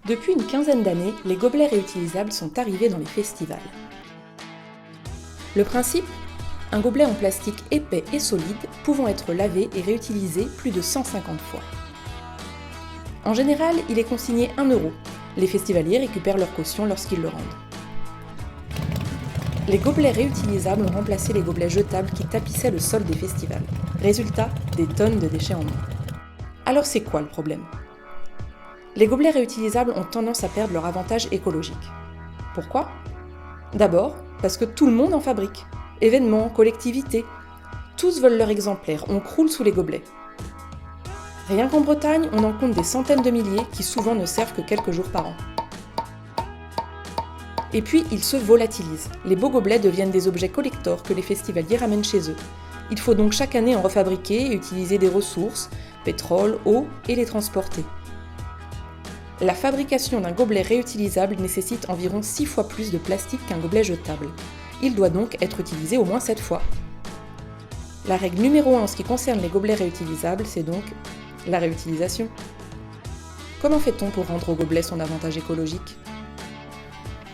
Depuis une quinzaine d'années, les gobelets réutilisables sont arrivés dans les festivals. Le principe ? Un gobelet en plastique épais et solide pouvant être lavé et réutilisé plus de 150 fois. En général, il est consigné 1 €. Les festivaliers récupèrent leur caution lorsqu'ils le rendent. Les gobelets réutilisables ont remplacé les gobelets jetables qui tapissaient le sol des festivals. Résultat, des tonnes de déchets en moins. Alors c'est quoi le problème ? Les gobelets réutilisables ont tendance à perdre leur avantage écologique. Pourquoi ? D'abord, parce que tout le monde en fabrique. Événements, collectivités. Tous veulent leur exemplaire, on croule sous les gobelets. Rien qu'en Bretagne, on en compte des centaines de milliers qui souvent ne servent que quelques jours par an. Et puis, ils se volatilisent. Les beaux gobelets deviennent des objets collector que les festivaliers ramènent chez eux. Il faut donc chaque année en refabriquer et utiliser des ressources, pétrole, eau, et les transporter. La fabrication d'un gobelet réutilisable nécessite environ 6 fois plus de plastique qu'un gobelet jetable. Il doit donc être utilisé au moins 7 fois. La règle numéro 1 en ce qui concerne les gobelets réutilisables, c'est donc la réutilisation. Comment fait-on pour rendre au gobelet son avantage écologique ?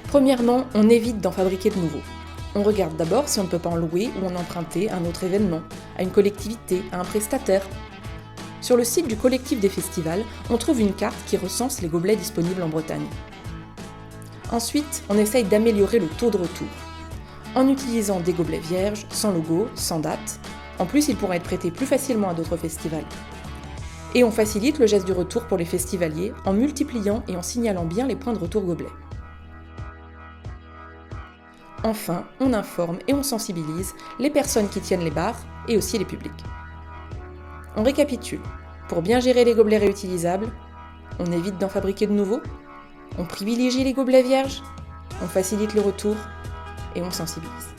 Premièrement, on évite d'en fabriquer de nouveaux. On regarde d'abord si on ne peut pas en louer ou en emprunter à un autre événement, à une collectivité, à un prestataire. Sur le site du collectif des festivals, on trouve une carte qui recense les gobelets disponibles en Bretagne. Ensuite, on essaye d'améliorer le taux de retour, en utilisant des gobelets vierges, sans logo, sans date. En plus, ils pourront être prêtés plus facilement à d'autres festivals. Et on facilite le geste du retour pour les festivaliers en multipliant et en signalant bien les points de retour gobelets. Enfin, on informe et on sensibilise les personnes qui tiennent les bars et aussi les publics. On récapitule. Pour bien gérer les gobelets réutilisables, on évite d'en fabriquer de nouveaux, on privilégie les gobelets vierges, on facilite le retour et on sensibilise.